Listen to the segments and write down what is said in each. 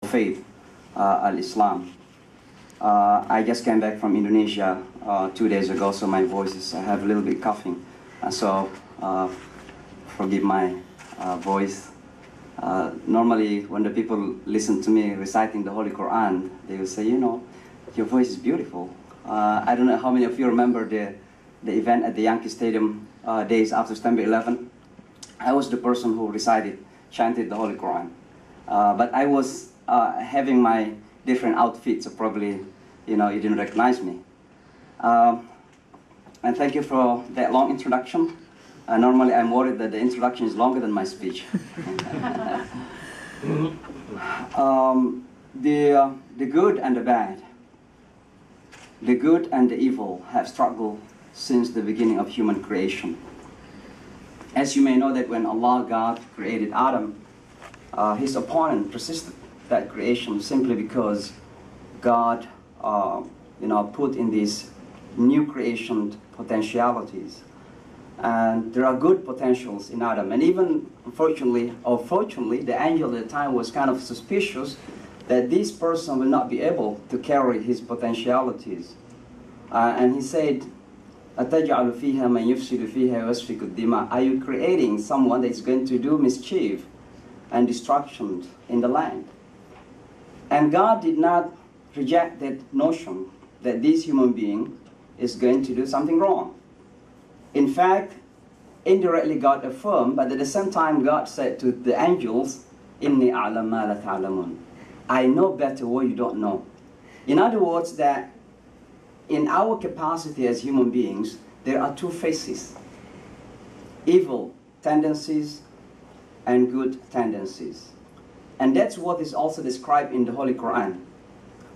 faith, al-Islam. I just came back from Indonesia 2 days ago, so my voice is, I have a little bit coughing. So forgive my voice. Normally, when the people listen to me reciting the Holy Quran, they will say, you know, your voice is beautiful. I don't know how many of you remember the event at the Yankee Stadium days after September 11. I was the person who chanted the Holy Quran. But I was having my different outfits, so probably, you know, you didn't recognize me. And thank you for that long introduction. Normally, I'm worried that the introduction is longer than my speech. The good and the bad, the good and the evil have struggled since the beginning of human creation. As you may know that when Allah, God, created Adam, his opponent resisted that creation simply because God, put in these new creation potentialities. And there are good potentials in Adam. And even, unfortunately, or fortunately, the angel at the time was kind of suspicious that this person will not be able to carry his potentialities. And he said, أَتَجْعَلُ فِيهَا مَنْ يُفْسِدُ فِيهَا وَيَسْفِكُ الدِّمَاءَ. Are you creating someone that is going to do mischief and destruction in the land? And God did not reject that notion that this human being is going to do something wrong. In fact, indirectly God affirmed, but at the same time God said to the angels, إِنِّي أَعْلَمْ مَا لَا تَعْلَمُونَ. I know better what you don't know. In other words, that in our capacity as human beings, there are two faces: evil tendencies and good tendencies. And that's what is also described in the Holy Quran.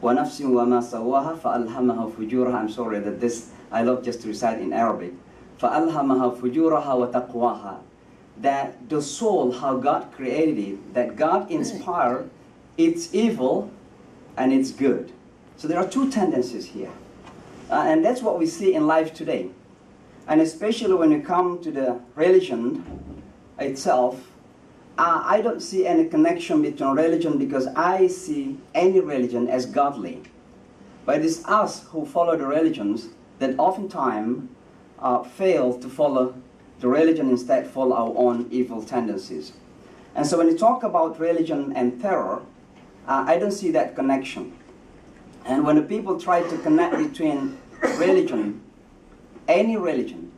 وَنَفْسٍ وَمَا سَوَّاهَا فَأَلْهَمَهَا فُجُورَهَا. I'm sorry that this, I love just to recite in Arabic. فَأَلْهَمَهَا فُجُورَهَا وَتَقْوَاهَا. That the soul, how God created it, that God inspired, it's evil and it's good. So there are two tendencies here. And that's what we see in life today. And especially when you come to the religion itself, I don't see any connection between religion, because I see any religion as godly. But it is us who follow the religions that oftentimes fail to follow the religion, instead follow our own evil tendencies. And so when you talk about religion and terror, I don't see that connection. And when the people try to connect between religion, any religion,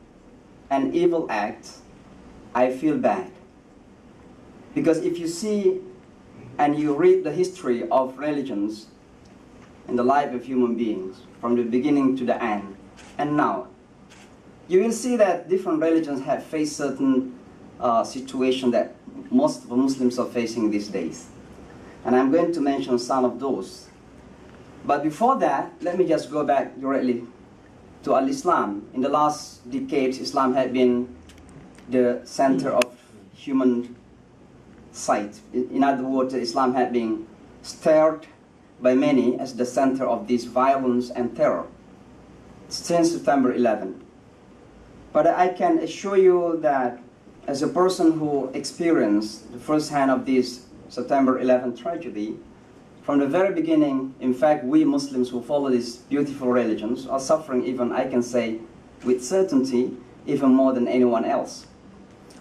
and evil acts, I feel bad. Because if you see and you read the history of religions in the life of human beings, from the beginning to the end, and now, you will see that different religions have faced certain situations that most of the Muslims are facing these days. And I'm going to mention some of those. But before that, let me just go back directly to Al-Islam. In the last decades, Islam had been the center of human sight. In other words, Islam had been stared by many as the center of this violence and terror since September 11. But I can assure you that as a person who experienced the first hand of this September 11 tragedy, from the very beginning, in fact, we Muslims who follow these beautiful religions are suffering, even, I can say, with certainty, even more than anyone else.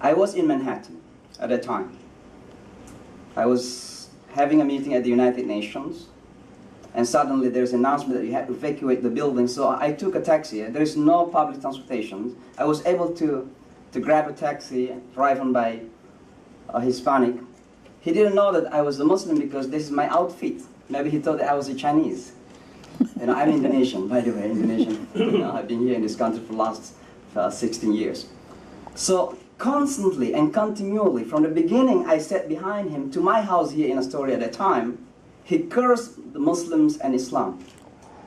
I was in Manhattan at that time. I was having a meeting at the United Nations, and suddenly there's an announcement that you had to evacuate the building. So I took a taxi. There is no public transportation. I was able to grab a taxi driven by a Hispanic. He didn't know that I was a Muslim because this is my outfit. Maybe he thought that I was a Chinese. You know, I'm Indonesian, by the way, Indonesian. I've been here in this country for the last 16 years. So constantly and continually, from the beginning, I sat behind him to my house here in Astoria at that time. He cursed the Muslims and Islam.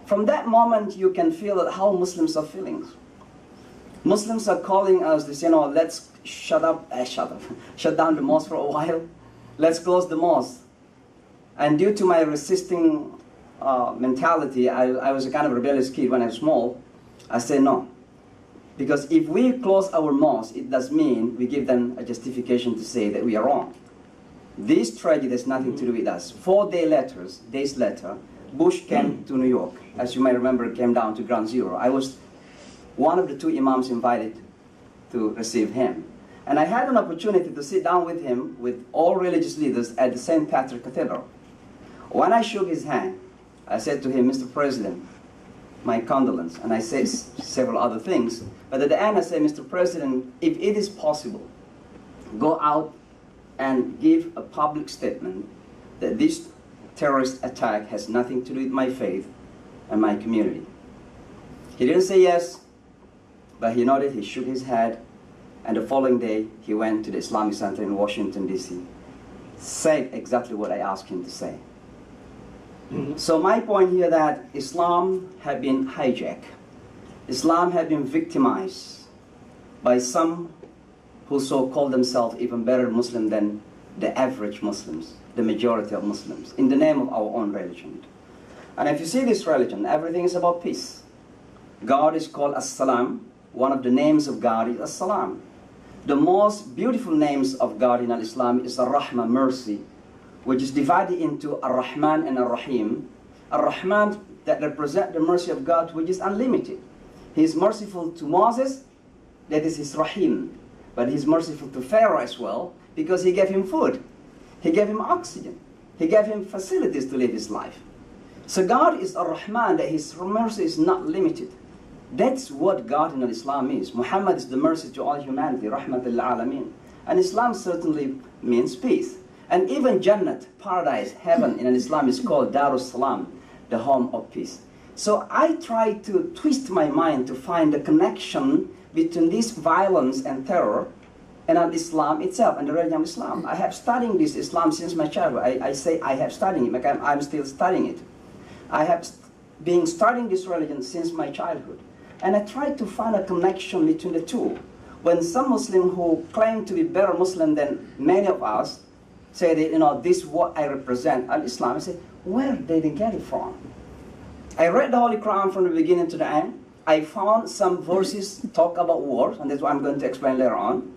From that moment, you can feel that how Muslims are feeling. Muslims are calling us this, you know, let's shut down the mosque for a while. Let's close the mosque. And due to my resisting mentality, I was a kind of rebellious kid when I was small. I said no. Because if we close our mosque, it does mean we give them a justification to say that we are wrong. This tragedy has nothing to do with us. 4 days later, Bush came to New York. As you may remember, came down to Ground Zero. I was one of the 2 imams invited to receive him. And I had an opportunity to sit down with him, with all religious leaders at the St. Patrick Cathedral. When I shook his hand, I said to him, Mr. President, my condolence, and I said several other things. But at the end I said, Mr. President, if it is possible, go out and give a public statement that this terrorist attack has nothing to do with my faith and my community. He didn't say yes, but he nodded, he shook his head, and the following day he went to the Islamic Center in Washington, D.C., said exactly what I asked him to say. So my point here that Islam had been hijacked. Islam had been victimized by some who so-called themselves even better Muslim than the average Muslims, the majority of Muslims, in the name of our own religion. And if you see this religion, everything is about peace. God is called As-Salam. One of the names of God is As-Salam. The most beautiful names of God in Islam is Ar-Rahman, mercy, which is divided into Ar-Rahman and Ar-Rahim. Ar-Rahman, that represent the mercy of God, which is unlimited. He is merciful to Moses, that is his Rahim. But he's merciful to Pharaoh as well, because he gave him food. He gave him oxygen. He gave him facilities to live his life. So God is Ar-Rahman, that his mercy is not limited. That's what God in Islam is. Muhammad is the mercy to all humanity, Rahmatul Alameen. And Islam certainly means peace. And even Jannat, paradise, heaven in Islam is called Darus Salam, the home of peace. So I try to twist my mind to find the connection between this violence and terror and Islam itself and the religion of Islam. I have studied this Islam since my childhood. I say I have studied it, because I'm still studying it. I have been studying this religion since my childhood. And I try to find a connection between the two. When some Muslims who claim to be better Muslim than many of us say that, you know, this is what I represent, Al-Islam, I say, where did they get it from? I read the Holy Quran from the beginning to the end. I found some verses talk about wars, and that's what I'm going to explain later on.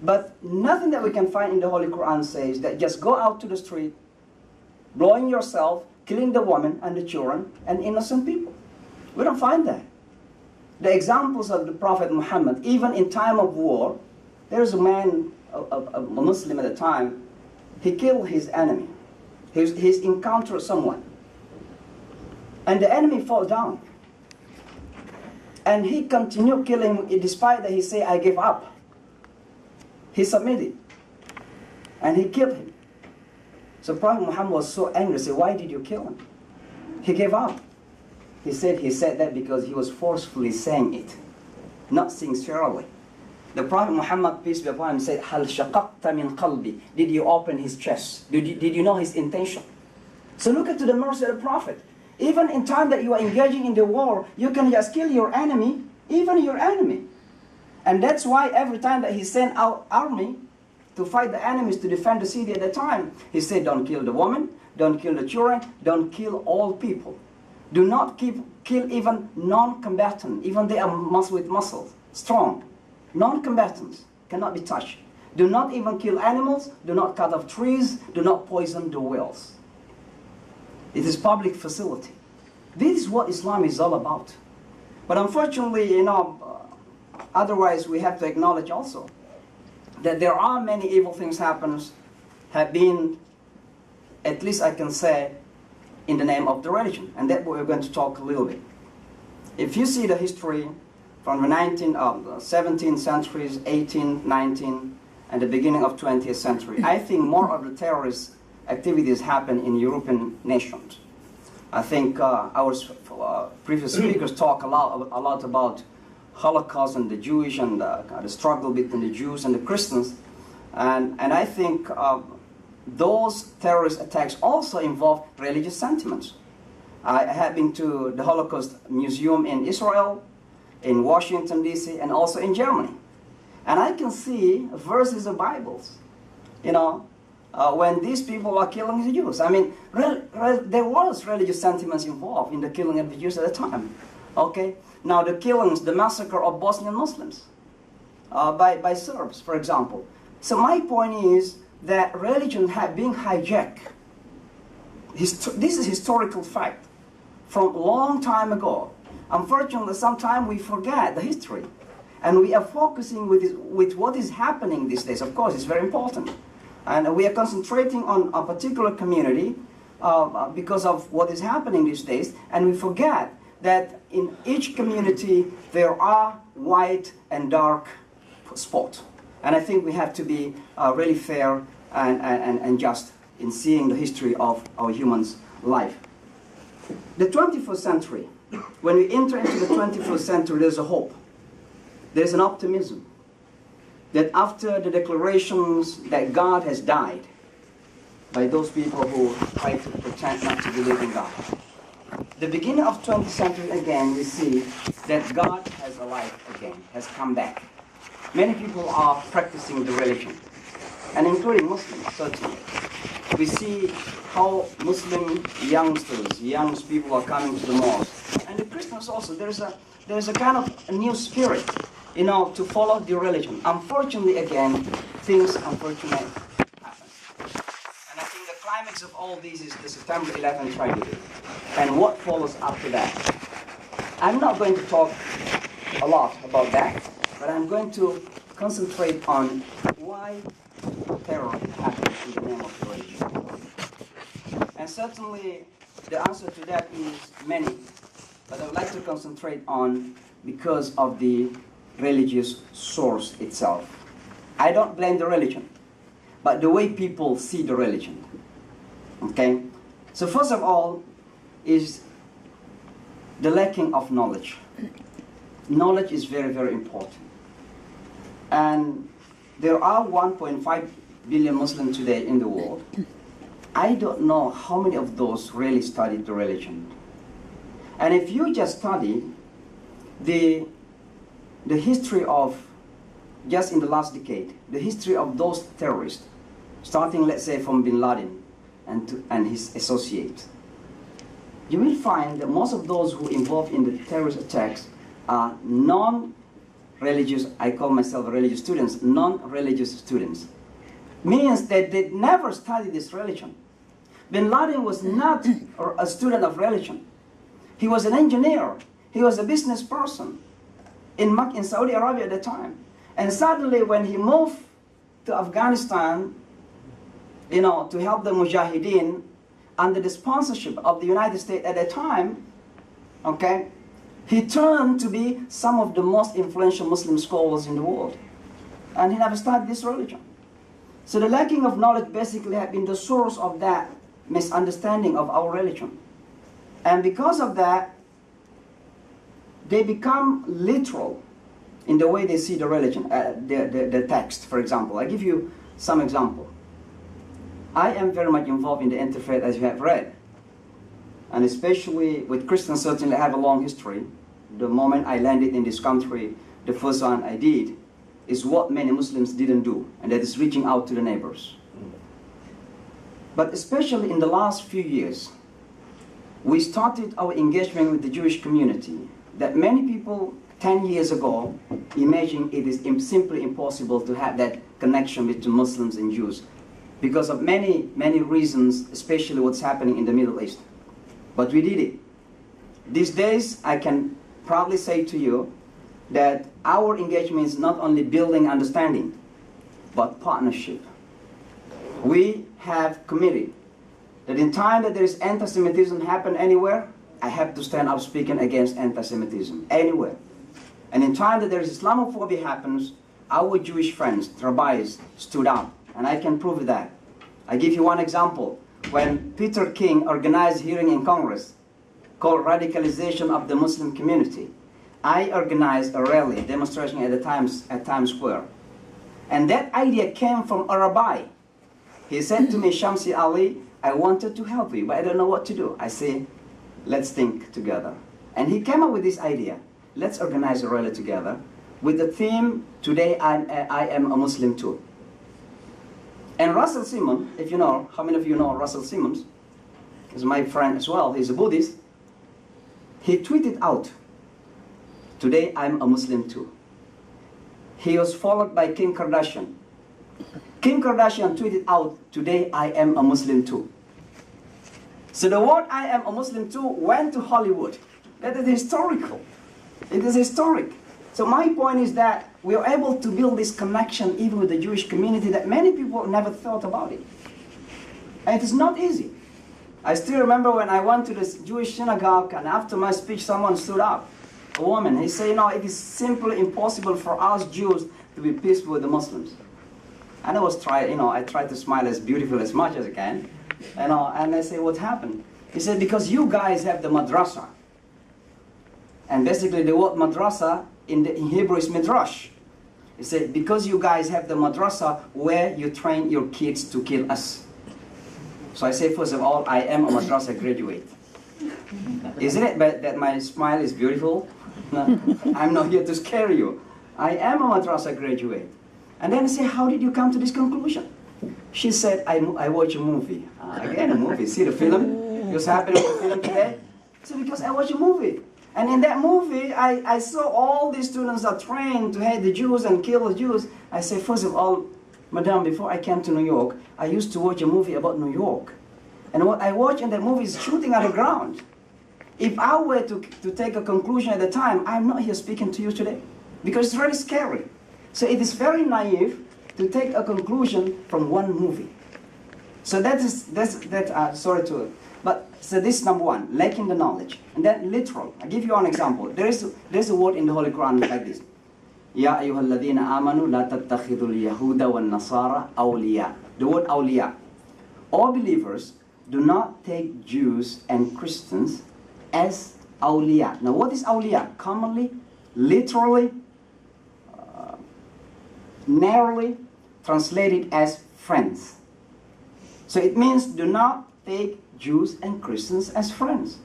But nothing that we can find in the Holy Quran says that just go out to the street, blowing yourself, killing the women and the children and innocent people. We don't find that. The examples of the Prophet Muhammad, even in time of war, there's a man, a Muslim at the time, he killed his enemy. He's encountered someone. And the enemy fell down. And he continued killing despite that he said, I give up. He submitted. And he killed him. So Prophet Muhammad was so angry, he said, why did you kill him? He gave up. He said that because he was forcefully saying it, not sincerely. The Prophet Muhammad, peace be upon him, said, Hal shaqaqta min qalbi. Did you open his chest? Did you know his intention? So look at the mercy of the Prophet. Even in time that you are engaging in the war, you can just kill your enemy, even your enemy. And that's why every time that he sent out army to fight the enemies to defend the city at the time, he said, don't kill the woman, don't kill the children, don't kill all people. Do not kill even non-combatant, even they are with muscles, strong. Non-combatants cannot be touched. Do not even kill animals, do not cut off trees, do not poison the wells. It is public facility. This is what Islam is all about. But unfortunately, you know, otherwise we have to acknowledge also that there are many evil things have been, at least I can say, in the name of the religion. And that's what we're going to talk a little bit. If you see the history from the 17th centuries, 18th, 19th, and the beginning of 20th century, I think more of the terrorist activities happen in European nations. I think our previous speakers talk a lot about Holocaust and the Jewish and the struggle between the Jews and the Christians. And I think those terrorist attacks also involve religious sentiments. I have been to the Holocaust Museum in Israel, in Washington, D.C., and also in Germany. And I can see verses of Bibles, you know, when these people are killing the Jews. I mean, there was religious sentiments involved in the killing of the Jews at the time. Okay? Now the killings, the massacre of Bosnian Muslims by Serbs, for example. So my point is, that religion had been hijacked. This is historical fact from a long time ago. Unfortunately, sometimes we forget the history. And we are focusing with what is happening these days. Of course, it's very important. And we are concentrating on a particular community because of what is happening these days. And we forget that in each community, there are white and dark spots. And I think we have to be really fair and just in seeing the history of our humans' life. The 21st century, when we enter into the 21st century, there's a hope. There's an optimism that after the declarations that God has died by those people who try to pretend not to believe in God, the beginning of 20th century again, we see that God has alive again, has come back. Many people are practicing the religion, and including Muslims, certainly. We see how Muslim youngsters, young people are coming to the mosque, and the Christians also. There's a kind of a new spirit, you know, to follow the religion. Unfortunately, again, things unfortunately happen. And I think the climax of all this is the September 11 tragedy and what follows after that. I'm not going to talk a lot about that, but I'm going to concentrate on why terror happens in the name of religion. And certainly the answer to that is many, but I would like to concentrate on because of the religious source itself. I don't blame the religion, but the way people see the religion. Okay? So first of all is the lacking of knowledge. Knowledge is very, very important. And there are 1.5 billion Muslims today in the world. I don't know how many of those really studied the religion. And if you just study the history of, just in the last decade, the history of those terrorists, starting, let's say, from Bin Laden and his associates, you will find that most of those who involved in the terrorist attacks are non-religious, I call myself religious students, non-religious students. Means that they never studied this religion. Bin Laden was not a student of religion. He was an engineer. He was a business person in Saudi Arabia at the time. And suddenly when he moved to Afghanistan, you know, to help the Mujahideen under the sponsorship of the United States at that time, okay, he turned to be some of the most influential Muslim scholars in the world. And he never studied this religion. So the lacking of knowledge basically had been the source of that misunderstanding of our religion. And because of that, they become literal in the way they see the religion, the text, for example. I give you some example. I am very much involved in the interfaith, as you have read. And especially with Christians, certainly I have a long history. The moment I landed in this country, the first one I did is what many Muslims didn't do, and that is reaching out to the neighbors. But especially in the last few years, we started our engagement with the Jewish community that many people 10 years ago imagined it is simply impossible to have that connection between Muslims and Jews because of many, many reasons, especially what's happening in the Middle East. But we did it. These days, I can proudly say to you that our engagement is not only building understanding, but partnership. We have committed that in time that there is anti-Semitism happen anywhere, I have to stand up speaking against anti-Semitism, anywhere. And in time that there is Islamophobia happens, our Jewish friends, rabbis, stood up, and I can prove that. I give you one example. When Peter King organized a hearing in Congress called Radicalization of the Muslim Community, I organized a rally, demonstration at Times Square. And that idea came from a rabbi. He said to me, Shamsi Ali, I wanted to help you, but I don't know what to do. I say, let's think together. And he came up with this idea. Let's organize a rally together with the theme, today I am a Muslim too. And Russell Simmons, if you know, how many of you know Russell Simmons? He's my friend as well, he's a Buddhist. He tweeted out, today I'm a Muslim too. He was followed by Kim Kardashian. Kim Kardashian tweeted out, "Today I am a Muslim too." So the word "I am a Muslim too" went to Hollywood. That is historical. It is historic. So my point is that we are able to build this connection even with the Jewish community that many people never thought about it. And it is not easy. I still remember when I went to this Jewish synagogue, and after my speech someone stood up, a woman. He said, it is simply impossible for us Jews to be peaceful with the Muslims. And I tried to smile as beautiful as much as I can. And I say, what happened? He said, because you guys have the madrasa. And basically the word madrasa in Hebrew is midrash. He said, because you guys have the madrasa where you train your kids to kill us. So I say, first of all, I am a madrasa graduate. Isn't it that my smile is beautiful? No, I'm not here to scare you. I am a madrasa graduate. And then I say, how did you come to this conclusion? She said, I watch a movie. Again, a movie. See the film? What's happening with the film today? So because I watch a movie. And in that movie, I saw all these students are trained to hate the Jews and kill the Jews. I say, first of all, Madam, before I came to New York, I used to watch a movie about New York. And what I watched in that movie is shooting at the ground. If I were to take a conclusion at the time, I'm not here speaking to you today. Because it's really scary. So it is very naive to take a conclusion from one movie. So so this is number one, lacking the knowledge. And then literal. I'll give you an example. There's a word in the Holy Quran like this. Ya ayyuhalladhina amanu la tattakhidul yahuda wal nasara awliya. The word awliya. All believers do not take Jews and Christians as awliya. Now what is awliya? Commonly, literally, narrowly translated as friends. So it means do not take Jews and Christians as friends.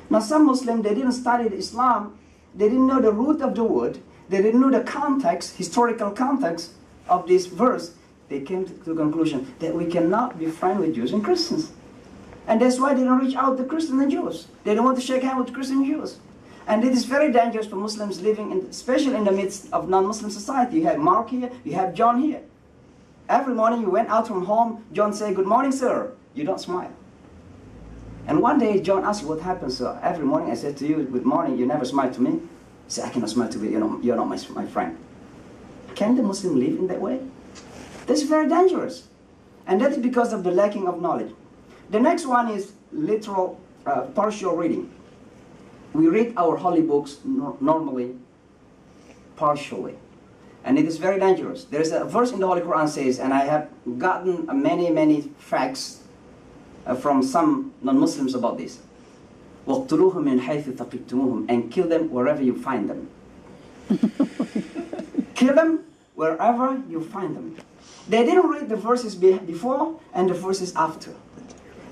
Now some Muslims, they didn't study Islam, they didn't know the root of the word, they didn't know the context, historical context of this verse. They came to the conclusion that we cannot be friends with Jews and Christians. And that's why they don't reach out to Christians and Jews. They don't want to shake hands with Christians and Jews. And it is very dangerous for Muslims living, especially in the midst of non-Muslim society. You have Mark here, you have John here. Every morning you went out from home, John said, "Good morning, sir." You don't smile. And one day John asked, "What happened, sir? Every morning I said to you, 'Good morning,' you never smile to me." He said, "I cannot smile to you, you're not my friend." Can the Muslim live in that way? That's very dangerous. And that is because of the lacking of knowledge. The next one is literal, partial reading. We read our holy books normally, partially. And it is very dangerous. There is a verse in the Holy Quran says, and I have gotten many facts from some non-Muslims about this. وَاقْتُلُوهُمْ مِنْ حَيْثُ ثَقِفْتُمُوهُمْ, and kill them wherever you find them. Kill them wherever you find them. They didn't read the verses before and the verses after.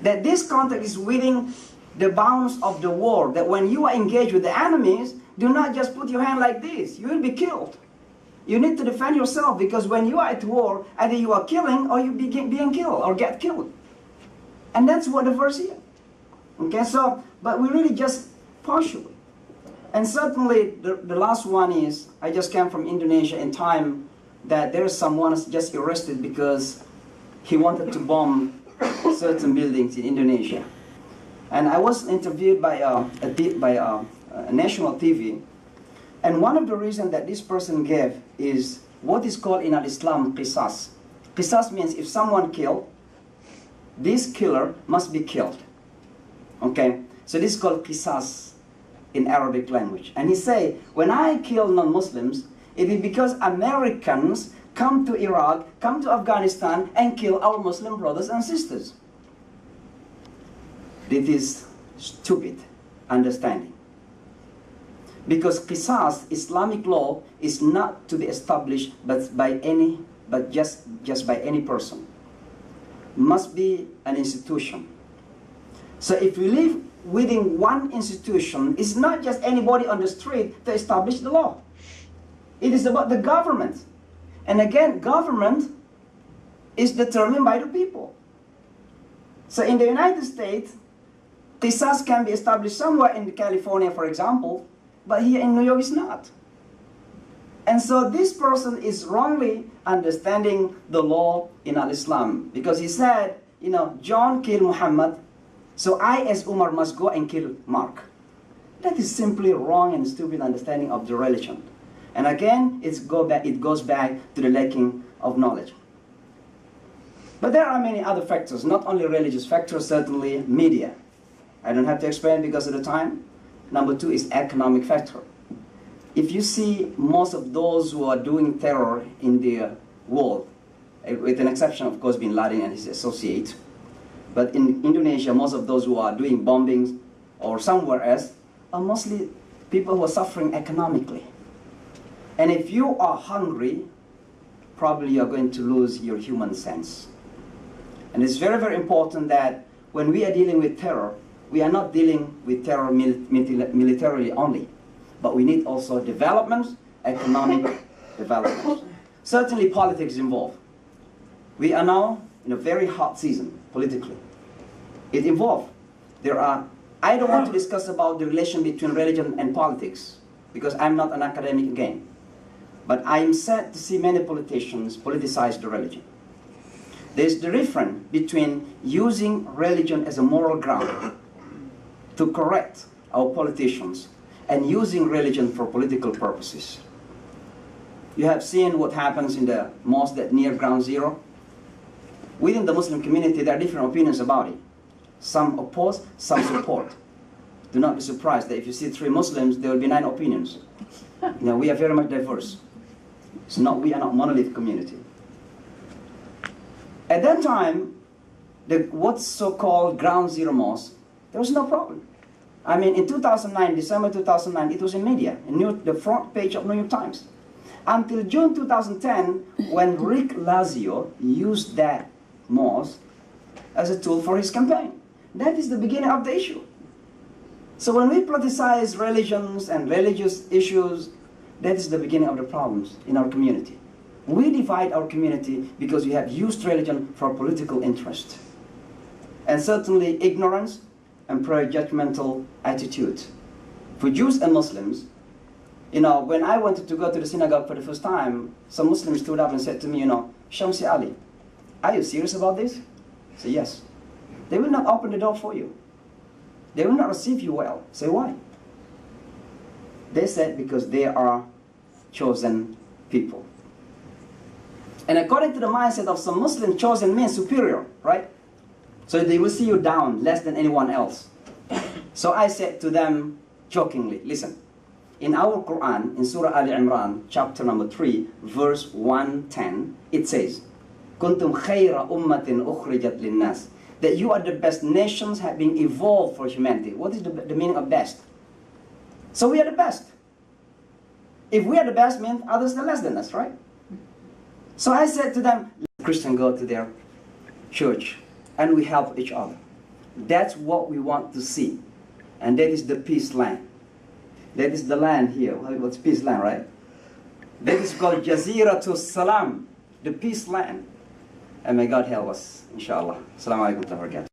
That this context is within the bounds of the war, that when you are engaged with the enemies, do not just put your hand like this. You will be killed. You need to defend yourself, because when you are at war, either you are killing or you being killed or get killed. And that's what the verse is. Okay, so, but we really just partially. And certainly the last one is, I just came from Indonesia in time that there is someone just arrested because he wanted to bomb certain buildings in Indonesia. And I was interviewed by a national TV, and one of the reasons that this person gave is what is called in Islam qisas. Qisas means if someone killed, this killer must be killed. Okay, so this is called qisas in Arabic language. And he say, when I kill non-Muslims, it is because Americans come to Iraq, come to Afghanistan, and kill our Muslim brothers and sisters. This is stupid understanding. Because qisas, Islamic law, is not to be established but just by any person. Must be an institution. So if we live within one institution, it's not just anybody on the street to establish the law. It is about the government. And again, government is determined by the people. So in the United States, qisas can be established somewhere in California, for example, but here in New York it's not. And so this person is wrongly understanding the law in Islam, because he said, John killed Muhammad, so I as Umar must go and kill Mark. That is simply wrong and stupid understanding of the religion. And again, it goes back to the lacking of knowledge. But there are many other factors, not only religious factors, certainly media. I don't have to explain because of the time. Number 2 is economic factor. If you see most of those who are doing terror in the world, with an exception of course Bin Laden and his associates, but in Indonesia, most of those who are doing bombings or somewhere else are mostly people who are suffering economically. And if you are hungry, probably you're going to lose your human sense. And it's very, very important that when we are dealing with terror, we are not dealing with terror militarily only, but we need also development, economic development. Certainly politics involved. We are now in a very hot season politically. It involves. I don't want to discuss about the relation between religion and politics, because I'm not an academic again. But I am sad to see many politicians politicize the religion. There's the difference between using religion as a moral ground to correct our politicians and using religion for political purposes. You have seen what happens in the mosque that near Ground Zero. Within the Muslim community, there are different opinions about it. Some oppose, some support. Do not be surprised that if you see 3 Muslims, there will be 9 opinions. We are very much diverse. We are not a monolithic community. At that time, what's so-called Ground Zero Mosque, there was no problem. I mean, in 2009, December 2009, it was in media, in the front page of New York Times. Until June 2010, when Rick Lazio used that mosque as a tool for his campaign. That is the beginning of the issue. So when we politicize religions and religious issues, that is the beginning of the problems in our community. We divide our community because we have used religion for political interest. And certainly ignorance and prejudgmental attitude. For Jews and Muslims, when I wanted to go to the synagogue for the first time, some Muslims stood up and said to me, Shamsi Ali, are you serious about this? I said, yes. They will not open the door for you. They will not receive you well. Say, why? They said, because they are chosen people. And according to the mindset of some Muslims, chosen means superior, right? So they will see you down, less than anyone else. So I said to them jokingly, listen, in our Quran, in Surah Ali Imran, chapter number 3, verse 110, it says, Kuntum khayra ummatin ukhrijat linnas, that you are the best nations have been evolved for humanity. What is the meaning of best? So we are the best. If we are the best, means others are less than us, right? So I said to them, Christians go to their church and we help each other. That's what we want to see. And that is the peace land. That is the land here. What's peace land, right? That is called Jaziratul Salam, the peace land. And may God help us, inshallah. Assalamu alaikum wa rahmatullahi wa barakatuh.